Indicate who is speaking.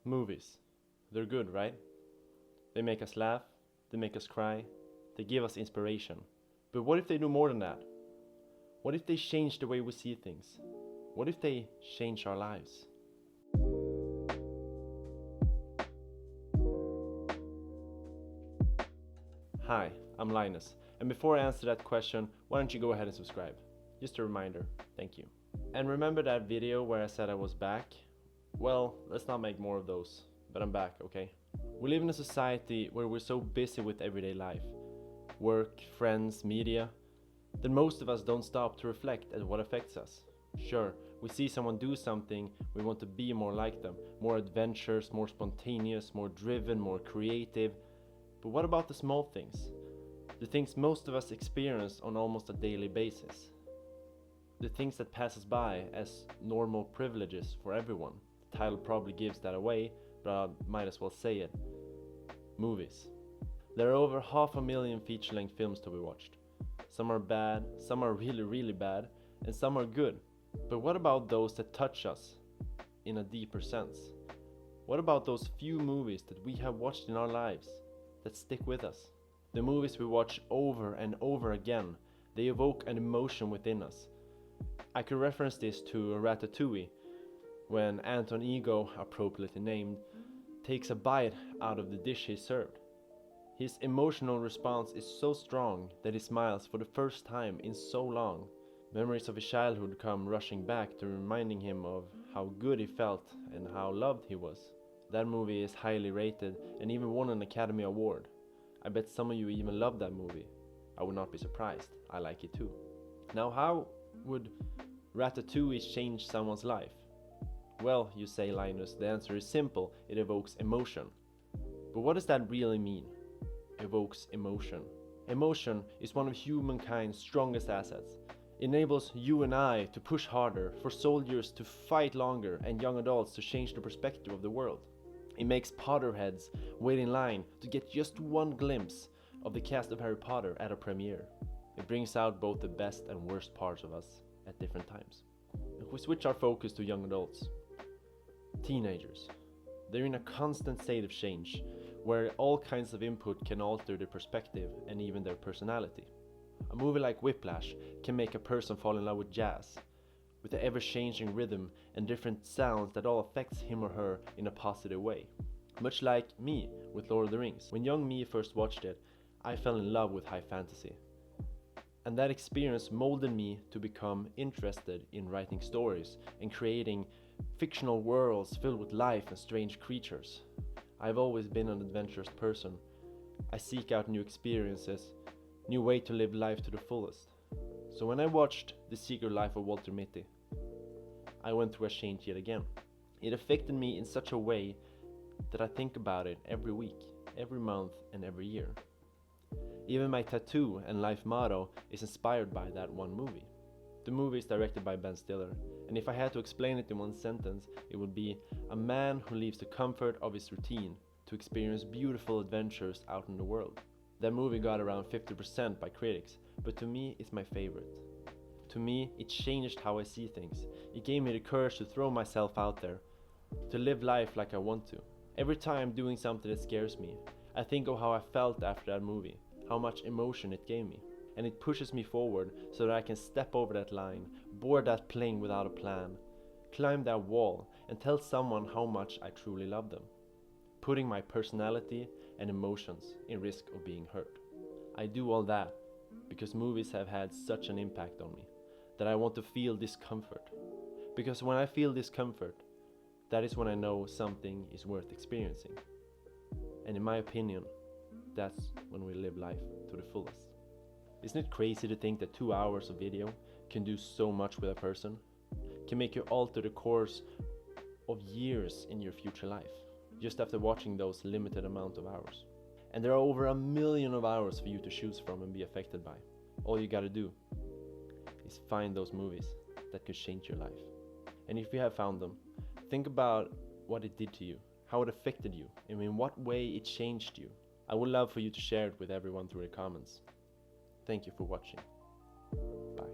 Speaker 1: Movies. They're good, right? They make us laugh, they make us cry, they give us inspiration. But what if they do more than that? What if they change the way we see things? What if they change our lives? Hi, I'm Linus, and before I answer that question, why don't you go ahead and subscribe? Just a reminder, thank you. And remember that video where I said I was back? Well, let's not make more of those, but I'm back, okay? We live in a society where we're so busy with everyday life, work, friends, media, that most of us don't stop to reflect at what affects us. Sure, we see someone do something, we want to be more like them, more adventurous, more spontaneous, more driven, more creative. But what about the small things? The things most of us experience on almost a daily basis. The things that pass us by as normal privileges for everyone. The title probably gives that away, but I might as well say it. Movies. There are over 500,000 feature-length films to be watched. Some are bad, some are really bad, and some are good. But what about those that touch us in a deeper sense? What about those few movies that we have watched in our lives that stick with us? The movies we watch over and over again, they evoke an emotion within us. I could reference this to Ratatouille, when Anton Ego, appropriately named, takes a bite out of the dish he's served. His emotional response is so strong that he smiles for the first time in so long. Memories of his childhood come rushing back to reminding him of how good he felt and how loved he was. That movie is highly rated and even won an Academy Award. I bet some of you even love that movie. I would not be surprised, I like it too. Now, how would Ratatouille change someone's life? Well, you say, Linus, the answer is simple, it evokes emotion. But what does that really mean? Evokes emotion. Emotion is one of humankind's strongest assets. It enables you and I to push harder, for soldiers to fight longer, and young adults to change the perspective of the world. It makes Potterheads wait in line to get just one glimpse of the cast of Harry Potter at a premiere. It brings out both the best and worst parts of us at different times. If we switch our focus to young adults, teenagers, they're in a constant state of change, where all kinds of input can alter their perspective and even their personality. A movie like Whiplash can make a person fall in love with jazz, with the ever-changing rhythm and different sounds that all affects him or her in a positive way. Much like me with Lord of the Rings. When young me first watched it, I fell in love with high fantasy. And that experience molded me to become interested in writing stories and creating fictional worlds filled with life and strange creatures. I've always been an adventurous person. I seek out new experiences, new way to live life to the fullest. So when I watched The Secret Life of Walter Mitty, I went through a change yet again. It affected me in such a way that I think about it every week, every month, and every year. Even my tattoo and life motto is inspired by that one movie. The movie is directed by Ben Stiller, and if I had to explain it in one sentence, it would be a man who leaves the comfort of his routine to experience beautiful adventures out in the world. That movie got around 50% by critics, but to me it's my favorite. To me, it changed how I see things. It gave me the courage to throw myself out there, to live life like I want to. Every time I'm doing something that scares me, I think of how I felt after that movie, how much emotion it gave me. And it pushes me forward so that I can step over that line, board that plane without a plan, climb that wall, and tell someone how much I truly love them, putting my personality and emotions in risk of being hurt. I do all that because movies have had such an impact on me, that I want to feel discomfort. Because when I feel discomfort, that is when I know something is worth experiencing. And in my opinion, that's when we live life to the fullest. Isn't it crazy to think that 2 hours of video can do so much with a person? Can make you alter the course of years in your future life, just after watching those limited amount of hours. And there are over 1 million of hours for you to choose from and be affected by. All you gotta do is find those movies that could change your life. And if you have found them, think about what it did to you, how it affected you, and in what way it changed you. I would love for you to share it with everyone through the comments. Thank you for watching. Bye.